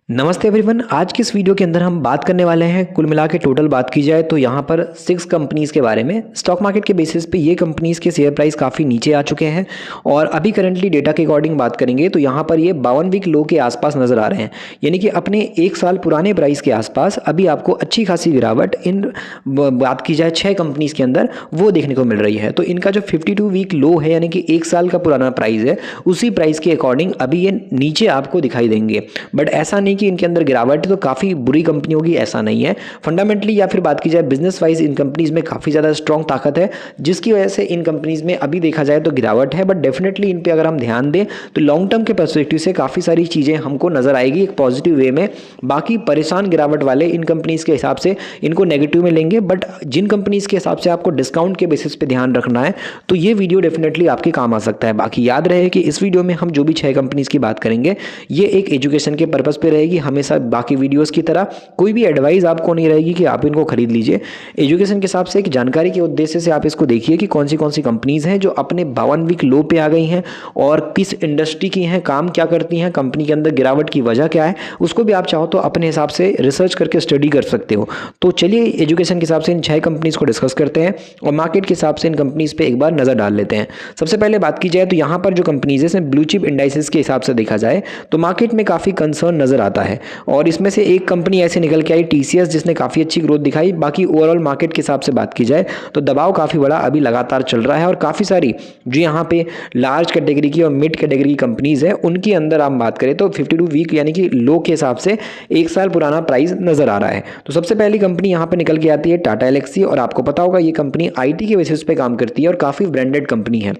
नमस्ते एवरीवन। आज की इस वीडियो के अंदर हम बात करने वाले हैं, कुल मिला के टोटल बात की जाए तो यहाँ पर 6 कंपनीज़ के बारे में। स्टॉक मार्केट के बेसिस पे ये कंपनीज़ के शेयर प्राइस काफ़ी नीचे आ चुके हैं और अभी करंटली डेटा के अकॉर्डिंग बात करेंगे तो यहाँ पर ये 52 वीक लो के आसपास नज़र आ रहे हैं, यानी कि अपने 1 साल पुराने प्राइस के आसपास अभी आपको अच्छी खासी गिरावट इन बात की जाए 6 कंपनीज़ के अंदर वो देखने को मिल रही है। तो इनका जो 52 वीक लो है, यानी कि 1 साल का पुराना प्राइस है, उसी प्राइस के अकॉर्डिंग अभी ये नीचे आपको दिखाई देंगे। बट ऐसा नहीं कि इनके अंदर गिरावट है तो काफ़ी बुरी कंपनी होगी, ऐसा नहीं है। फंडामेंटली या फिर बात की जाए बिजनेस वाइज इन कंपनीज में काफ़ी ज़्यादा स्ट्रॉन्ग ताकत है, जिसकी वजह से इन कंपनीज में अभी देखा जाए तो गिरावट है। बट डेफिनेटली इन पे अगर हम ध्यान दें तो लॉन्ग टर्म के पर्सपेक्टिव से काफ़ी सारी चीज़ें हमको नजर आएगी एक पॉजिटिव वे में। बाकी परेशान गिरावट वाले इन कंपनीज के हिसाब से इनको नेगेटिव में लेंगे, बट जिन कंपनीज के हिसाब से आपको डिस्काउंट के बेसिस पे ध्यान रखना है तो ये वीडियो डेफिनेटली आपके काम आ सकता है। बाकी याद रहे कि इस वीडियो में हम जो भी 6 कंपनीज की बात करेंगे ये एक एजुकेशन के पर्पज़ पे रहेगी। हमेशा बाकी वीडियोस की तरह कोई भी एडवाइस आपको नहीं रहेगी कि आप इनको खरीद लीजिए। एजुकेशन के हिसाब से एक जानकारी के उद्देश्य से आप इसको देखिए कि कौन सी कंपनीज हैं जो अपने 52 वीक लो पे आ गई हैं और किस इंडस्ट्री की हैं, काम क्या करती हैं, कंपनी के अंदर गिरावट की वजह क्या है, उसको भी आप चाहो तो अपने हिसाब से रिसर्च करके स्टडी कर सकते हो। तो चलिए एजुकेशन के हिसाब से इन 6 कंपनीज को डिस्कस करते हैं और मार्केट के हिसाब से इन कंपनीज पे एक बार नजर डाल लेते हैं। सबसे पहले बात की जाए तो यहाँ पर जो कंपनीज है ब्लू चिप इंडाइसेस के हिसाब से देखा जाए तो मार्केट में काफ़ी कंसर्न नजर आता है और इसमें से एक कंपनी ऐसे निकल के आई टीसीएस, जिसने काफ़ी अच्छी ग्रोथ दिखाई। बाकी ओवरऑल मार्केट के हिसाब से बात की जाए तो दबाव काफ़ी बड़ा अभी लगातार चल रहा है और काफ़ी सारी जो यहाँ पे लार्ज कैटेगरी की और मिड कैटेगरी की कंपनीज है उनके अंदर हम बात करें तो 52 वीक यानी कि लो के हिसाब से 1 साल पुराना प्राइस नजर आ रहा है। तो सबसे पहली कंपनी यहाँ पे निकल के आती है टाटा एलेक्सी, और आपको पता होगा ये कंपनी आईटी के बेसिस पे काम करती है और काफ़ी ब्रांडेड कंपनी है।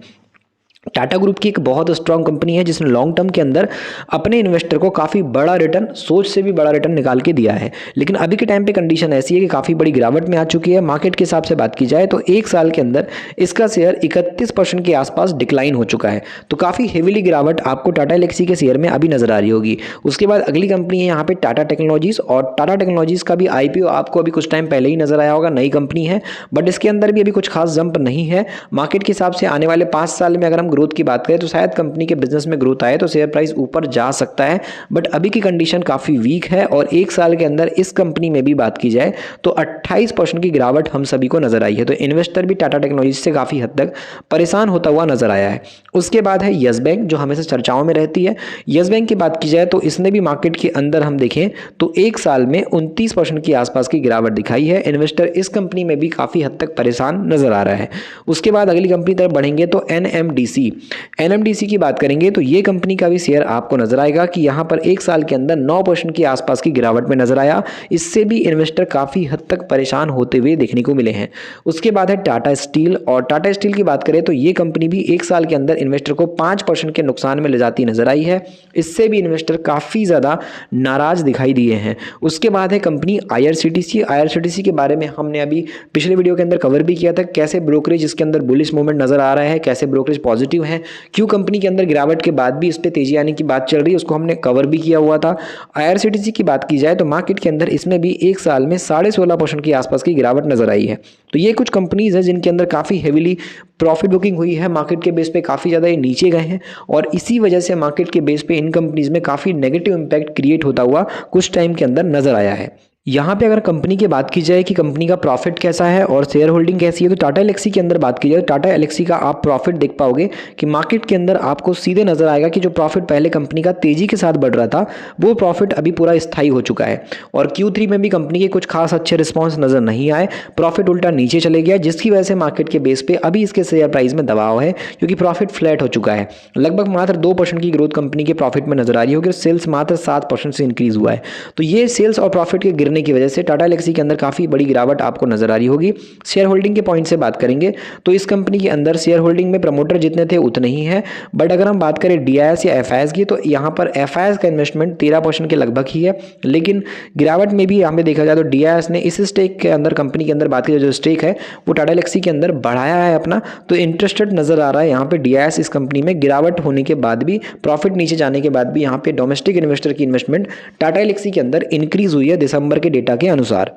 टाटा ग्रुप की एक बहुत स्ट्रॉन्ग कंपनी है जिसने लॉन्ग टर्म के अंदर अपने इन्वेस्टर को काफ़ी बड़ा रिटर्न, सोच से भी बड़ा रिटर्न निकाल के दिया है। लेकिन अभी के टाइम पे कंडीशन ऐसी है कि काफ़ी बड़ी गिरावट में आ चुकी है। मार्केट के हिसाब से बात की जाए तो 1 साल के अंदर इसका शेयर 31% के आसपास डिक्लाइन हो चुका है। तो काफ़ी हेवीली गिरावट आपको टाटा एलेक्सी के शेयर में अभी नजर आ रही होगी। उसके बाद अगली कंपनी है यहाँ पे टाटा टेक्नोलॉजीज, और टाटा टेक्नोलॉजीज का भी आईपीओ आपको अभी कुछ टाइम पहले ही नजर आया होगा। नई कंपनी है बट इसके अंदर भी अभी कुछ खास जंप नहीं है। मार्केट के हिसाब से आने वाले 5 साल में अगर हम ग्रोथ की बात करें तो शायद कंपनी के बिजनेस में ग्रोथ आए तो शेयर प्राइस ऊपर जा सकता है, बट अभी की कंडीशन काफ़ी वीक है। और 1 साल के अंदर इस कंपनी में भी बात की जाए तो 28% की गिरावट हम सभी को नजर आई है। तो इन्वेस्टर भी टाटा टेक्नोलॉजी से काफ़ी हद तक परेशान होता हुआ नजर आया है। उसके बाद है यस बैंक, जो हमेशा चर्चाओं में रहती है। यस बैंक की बात की जाए तो इसने भी मार्केट के अंदर हम देखें तो 1 साल में 29% की आसपास की गिरावट दिखाई है। इन्वेस्टर इस कंपनी में भी काफ़ी हद तक परेशान नजर आ रहा है। उसके बाद अगली कंपनी तरफ बढ़ेंगे तो एनएमडीसी की बात करेंगे तो ये कंपनी का भी शेयर आपको नजर आएगा कि यहाँ पर 1 साल के अंदर 9% के आसपास की गिरावट में नजर आया। इससे भी इन्वेस्टर काफ़ी हद तक परेशान होते हुए देखने को मिले हैं। उसके बाद है टाटा स्टील, और टाटा स्टील की बात करें तो ये कंपनी भी 1 साल के अंदर इन्वेस्टर को 5% के नुकसान में ले जाती नजर आई है। इससे भी इन्वेस्टर काफ़ी ज़्यादा नाराज दिखाई दिए हैं। उसके बाद है कंपनी आईआरसीटीसी के बारे में हमने अभी पिछले वीडियो के अंदर कवर भी किया था, कैसे ब्रोकरेज इसके अंदर बुलिश मूवमेंट नजर आ रहा है, कैसे ब्रोकरेज पॉजिटिव है, क्यों कंपनी के अंदर गिरावट के बाद भी इस पे तेजी आने की बात चल रही है, उसको हमने कवर भी किया हुआ था। आईआरसीटीसी की बात की जाए तो मार्केट के अंदर इसमें भी 1 साल में 16.5% की आसपास की गिरावट नजर आई है। तो ये कुछ कंपनीज है जिनके अंदर काफ़ी हेवीली प्रॉफिट बुकिंग हुई है, मार्केट के बेस पे काफ़ी ज़्यादा ये नीचे गए हैं और इसी वजह से मार्केट के बेस पे इन कंपनीज में काफ़ी नेगेटिव इंपैक्ट क्रिएट होता हुआ कुछ टाइम के अंदर नजर आया है। यहाँ पे अगर कंपनी की बात की जाए कि कंपनी का प्रॉफिट कैसा है और शेयर होल्डिंग कैसी है तो टाटा एलेक्सी के अंदर बात की जाए तो टाटा एलेक्सी का आप प्रॉफिट देख पाओगे कि मार्केट के अंदर आपको सीधे नजर आएगा कि जो प्रॉफिट पहले कंपनी का तेजी के साथ बढ़ रहा था वो प्रॉफिट अभी पूरा स्थायी हो चुका है। और Q3 में भी कंपनी के कुछ खास अच्छे रिस्पॉन्स नजर नहीं आए, प्रॉफिट उल्टा नीचे चले गया, जिसकी वजह से मार्केट के बेस पे अभी इसके शेयर प्राइस में दबाव है क्योंकि प्रॉफिट फ्लैट हो चुका है। लगभग मात्र 2% की ग्रोथ कंपनी के प्रॉफिट में नजर आ रही होगी और सेल्स मात्र 7% से इंक्रीज हुआ है। तो ये सेल्स और प्रॉफिट के गिरने की वजह से टाटा एलेक्सी के अंदर काफ़ी बड़ी गिरावट आपको नजर आ रही होगी। शेयर होल्डिंग के पॉइंट से बात करेंगे तो इस कंपनी के अंदर शेयर होल्डिंग में प्रमोटर जितने थे उतने ही है, बट अगर हम बात करें डीआईएस या एफआईएस की तो यहाँ पर एफआईएस का इन्वेस्टमेंट 13% के लगभग ही है। लेकिन गिरावट में भी यहाँ पे देखा जाए तो डीआईएस ने इस स्टेक के अंदर, कंपनी के अंदर बात की जो स्टेक है वो टाटा एलेक्सी के अंदर बढ़ाया है अपना, तो इंटरेस्टेड नजर आ रहा है यहाँ पे डीआईएस इस कंपनी में। गिरावट होने के बाद भी, प्रॉफिट नीचे जाने के बाद भी यहाँ पे डोमेस्टिक इन्वेस्टर की इन्वेस्टमेंट टाटा एलेक्सी के अंदर इंक्रीज हुई है दिसंबर के डेटा के अनुसार।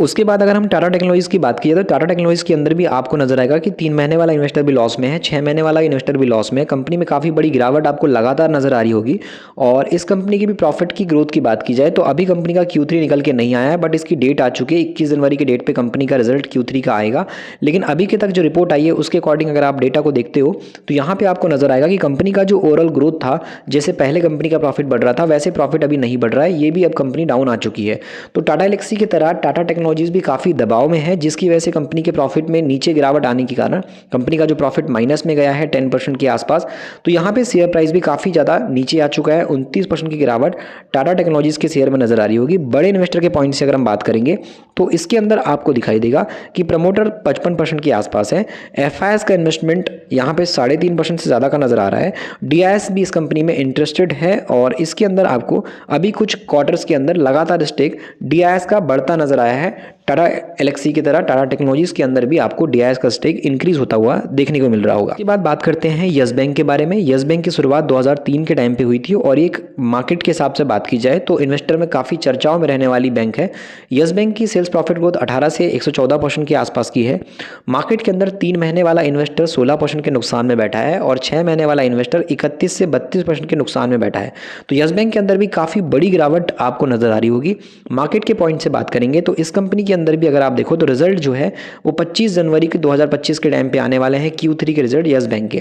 उसके बाद अगर हम टाटा टेक्नोलॉजीज़ की बात की जाए तो टाटा टेक्नोलॉजीज़ के अंदर भी आपको नजर आएगा कि 3 महीने वाला इन्वेस्टर भी लॉस में है, 6 महीने वाला इन्वेस्टर भी लॉस में है। कंपनी में काफ़ी बड़ी गिरावट आपको लगातार नजर आ रही होगी। और इस कंपनी की भी प्रॉफिट की ग्रोथ की बात की जाए तो अभी कंपनी का Q3 निकल के नहीं आया है, बट इसकी डेट आ चुकी है। 21 जनवरी की डेट पर कंपनी का रिजल्ट Q3 का आएगा। लेकिन अभी के तक जो रिपोर्ट आई है उसके अकॉर्डिंग अगर आप डेटा को देखते हो तो यहाँ पर आपको नजर आएगा कि कंपनी का जो ओवरऑल ग्रोथ था, जैसे पहले कंपनी का प्रॉफिट बढ़ रहा था वैसे प्रॉफिट अभी नहीं बढ़ रहा है, ये भी अब कंपनी डाउन आ चुकी है। तो टाटा एल्क्सी की तरह टाटा टेक्नोलॉजीज़ भी काफ़ी दबाव में है, जिसकी वजह से कंपनी के प्रॉफिट में नीचे गिरावट आने के कारण कंपनी का जो प्रॉफिट माइनस में गया है 10% के आसपास। तो यहाँ पे शेयर प्राइस भी काफ़ी ज़्यादा नीचे आ चुका है। 29% की गिरावट टाटा टेक्नोलॉजीज़ के शेयर में नजर आ रही होगी। बड़े इन्वेस्टर के पॉइंट से अगर हम बात करेंगे तो इसके अंदर आपको दिखाई देगा कि प्रमोटर 55% के आसपास है। एफआईएस का इन्वेस्टमेंट यहाँ पे 3.5% से ज़्यादा का नजर आ रहा है। डीआईएस भी इस कंपनी में इंटरेस्टेड है और इसके अंदर आपको अभी कुछ क्वार्टर्स के अंदर लगातार स्टेक डीआईएस का बढ़ता नजर आया है। टाटा एल्क्सी की तरह टाटा टेक्नोलॉजीज़ के अंदर भी आपको डीआईएस का स्टेक इंक्रीज होता हुआ देखने को मिल रहा होगा। इसके बाद बात करते हैं यस बैंक के बारे में। यस बैंक की शुरुआत 2003 के टाइम पे हुई थी और एक मार्केट के हिसाब से बात की जाए तो इन्वेस्टर में काफ़ी चर्चाओं में रहने वाली बैंक है। यस बैंक की सेल्स प्रॉफिट ग्रोथ 18 से 114% के आसपास की है। मार्केट के अंदर 3 महीने वाला इन्वेस्टर 16% के नुकसान में बैठा है और 6 महीने वाला इन्वेस्टर 31 से 32% के नुकसान में बैठा है। तो यस बैंक के अंदर भी काफ़ी बड़ी गिरावट आपको नजर आ रही होगी। मार्केट के पॉइंट से बात करेंगे तो इस कंपनी के अंदर भी अगर आप देखो तो रिजल्ट जो है वो 25 जनवरी के 2025 के टाइम पे आने वाले हैं Q3 के रिजल्ट यस बैंक के।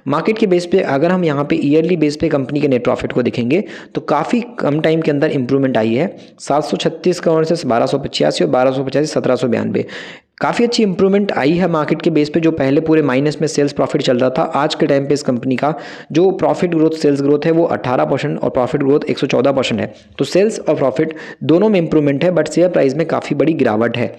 मार्केट के बेस पे अगर हम यहाँ पे ईयरली बेस पे कंपनी के नेट प्रॉफिट को देखेंगे तो काफ़ी कम टाइम के अंदर इंप्रूवमेंट आई है। 736 करोड़ से 1285 और 1285 1792 काफ़ी अच्छी इंप्रूवमेंट आई है मार्केट के बेस पे। जो पहले पूरे माइनस में सेल्स प्रॉफिट चल रहा था, आज के टाइम पे इस कंपनी का जो प्रॉफिट ग्रोथ सेल्स ग्रोथ है वो 18% और प्रॉफिट ग्रोथ 114% है। तो सेल्स और प्रॉफिट दोनों में इंप्रूवमेंट है, बट शेयर प्राइस में काफ़ी बड़ी गिरावट है।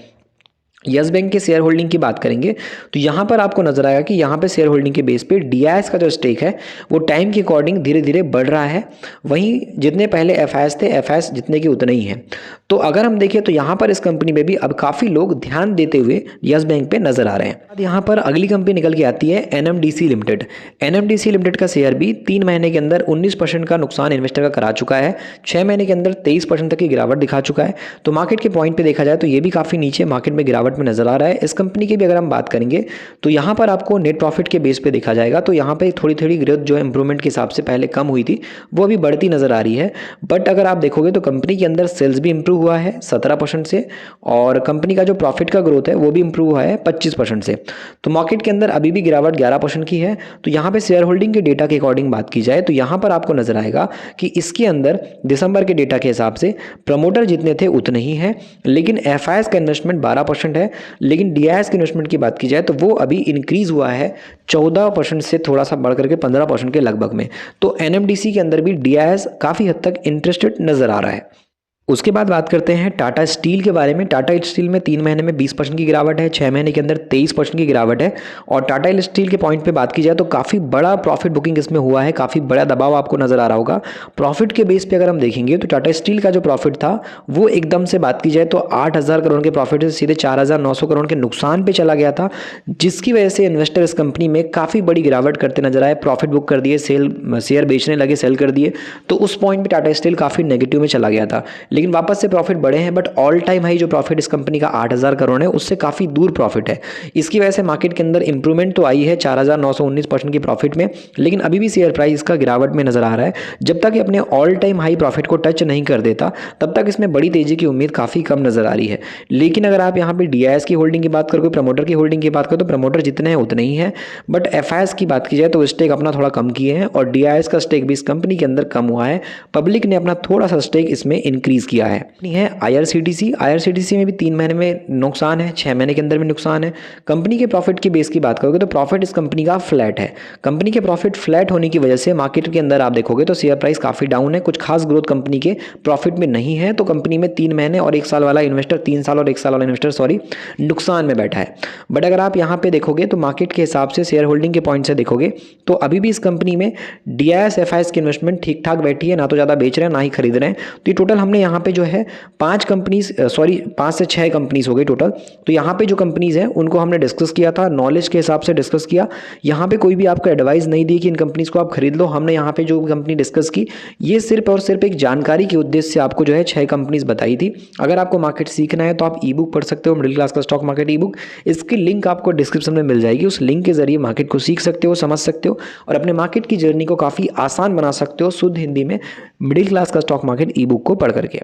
यस बैंक के शेयर होल्डिंग की बात करेंगे तो यहाँ पर आपको नजर आएगा कि यहाँ पे शेयर होल्डिंग के बेस पे डीआईएस का जो स्टेक है वो टाइम के अकॉर्डिंग धीरे धीरे बढ़ रहा है। वहीं जितने पहले एफआईएस थे, एफआईएस जितने के उतने ही हैं। तो अगर हम देखें तो यहाँ पर इस कंपनी में भी अब काफ़ी लोग ध्यान देते हुए यस बैंक पे नजर आ रहे हैं। यहाँ पर अगली कंपनी निकल के आती है एनएमडीसी लिमिटेड। एनएमडीसी लिमिटेड का शेयर भी 3 महीने के अंदर 19% का नुकसान इन्वेस्टर का करा चुका है। 6 महीने के अंदर 23% तक की गिरावट दिखा चुका है। तो मार्केट के पॉइंट पे देखा जाए तो ये भी काफ़ी नीचे मार्केट में गिरावट में नजर आ रहा है। इस कंपनी की भी अगर हम बात करेंगे तो यहाँ पर आपको नेट प्रॉफिट के बेस पे देखा जाएगा तो यहाँ पे थोड़ी थोड़ी ग्रोथ जो है इंप्रूवमेंट के हिसाब से पहले कम हुई थी वो अभी बढ़ती नजर आ रही है। बट अगर आप देखोगे तो कंपनी के अंदर सेल्स भी इंप्रूव हुआ है 17% से और कंपनी का जो प्रॉफिट का ग्रोथ है वो भी इंप्रूव हुआ है 25% से। तो मार्केट के अंदर अभी भी गिरावट 11% की है। तो यहाँ पे शेयर होल्डिंग के डेटा के अकॉर्डिंग बात की जाए तो यहाँ पर आपको नजर आएगा कि इसके अंदर दिसंबर के डेटा के हिसाब से प्रमोटर जितने थे उतने ही हैं, लेकिन एफआईएस का इन्वेस्टमेंट 12% है। लेकिन डीआईएस के इन्वेस्टमेंट की बात की जाए तो वो अभी इंक्रीज हुआ है 14% से थोड़ा सा बढ़ करके 15% के लगभग में। तो एनएमडीसी के अंदर भी डीआईएस काफ़ी हद तक इंटरेस्टेड नजर आ रहा है। उसके बाद बात करते हैं टाटा स्टील के बारे में। टाटा स्टील में 3 महीने में 20% की गिरावट है, 6 महीने के अंदर 23% की गिरावट है। और टाटा स्टील के पॉइंट पे बात की जाए तो काफ़ी बड़ा प्रॉफिट बुकिंग इसमें हुआ है, काफ़ी बड़ा दबाव आपको नजर आ रहा होगा। प्रॉफिट के बेस पे अगर हम देखेंगे तो टाटा स्टील का जो प्रॉफिट था वो एकदम से बात की जाए तो 8,000 करोड़ के प्रॉफिट से सीधे 4,900 करोड़ के नुकसान पे चला गया था, जिसकी वजह से इन्वेस्टर इस कंपनी में काफ़ी बड़ी गिरावट करते नजर आए। प्रॉफिट बुक कर दिए, शेयर बेचने लगे, सेल कर दिए। तो उस पॉइंट पर टाटा स्टील काफ़ी नेगेटिव में चला गया था, लेकिन वापस से प्रॉफिट बड़े हैं। बट ऑल टाइम हाई जो प्रॉफिट इस कंपनी का 8,000 करोड़ है उससे काफ़ी दूर प्रॉफिट है। इसकी वजह से मार्केट के अंदर इंप्रूवमेंट तो आई है 4,919% की प्रॉफिट में, लेकिन अभी भी शेयर प्राइस का गिरावट में नजर आ रहा है। जब तक ये अपने ऑल टाइम हाई प्रॉफिट को टच नहीं कर देता तब तक इसमें बड़ी तेजी की उम्मीद काफ़ी कम नजर आ रही है। लेकिन अगर आप यहाँ पे डीआईएस की होल्डिंग की बात करोगे, प्रमोटर की होल्डिंग की बात करो तो प्रमोटर जितने हैं उतने ही हैं। बट एफआईएस की बात की जाए तो स्टेक अपना थोड़ा कम किए हैं और डीआईएस का स्टेक भी इस कंपनी के अंदर कम हुआ है। पब्लिक ने अपना थोड़ा सा स्टेक इसमें इंक्रीज किया है आईआरसीटीसी में भी 3 महीने में नुकसान है, 6 महीने के अंदर भी नुकसान है। कंपनी के प्रॉफिट की बेस की बात करोगे तो प्रॉफिट इस कंपनी का फ्लैट है। कंपनी के प्रॉफिट फ्लैट होने की वजह से मार्केट के अंदर आप देखोगे तो शेयर प्राइस काफ़ी डाउन है, कुछ खास ग्रोथ कंपनी के प्रॉफिट में नहीं है। तो कंपनी में 3 महीने और 1 साल वाला इन्वेस्टर, 3 साल और 1 साल वाला इन्वेस्टर नुकसान में बैठा है। बट अगर आप यहाँ पे देखोगे तो मार्केट के हिसाब से शेयर होल्डिंग के पॉइंट से देखोगे तो अभी भी इस कंपनी में डीआईएस एफआईएस की इन्वेस्टमेंट ठीक ठाक बैठी है, ना तो ज़्यादा बेच रहे हैं ना ही खरीद रहे हैं। तो ये टोटल हमने यहाँ यहाँ पे जो है 5 से 6 कंपनीज हो गई टोटल। तो यहाँ पे जो कंपनीज हैं उनको हमने डिस्कस किया था, नॉलेज के हिसाब से डिस्कस किया। यहाँ पे कोई भी आपको एडवाइस नहीं दी कि इन कंपनीज को आप खरीद लो। हमने यहाँ पे जो कंपनी डिस्कस की ये सिर्फ और सिर्फ एक जानकारी के उद्देश्य से आपको जो है 6 कंपनीज बताई थी। अगर आपको मार्केट सीखना है तो आप ई बुक पढ़ सकते हो, मिडिल क्लास का स्टॉक मार्केट ई बुक। इसकी लिंक आपको डिस्क्रिप्शन में मिल जाएगी। उस लिंक के जरिए मार्केट को सीख सकते हो, समझ सकते हो और अपने मार्केट की जर्नी को काफ़ी आसान बना सकते हो शुद्ध हिंदी में मिडिल क्लास का स्टॉक मार्केट ई बुक को पढ़ करके।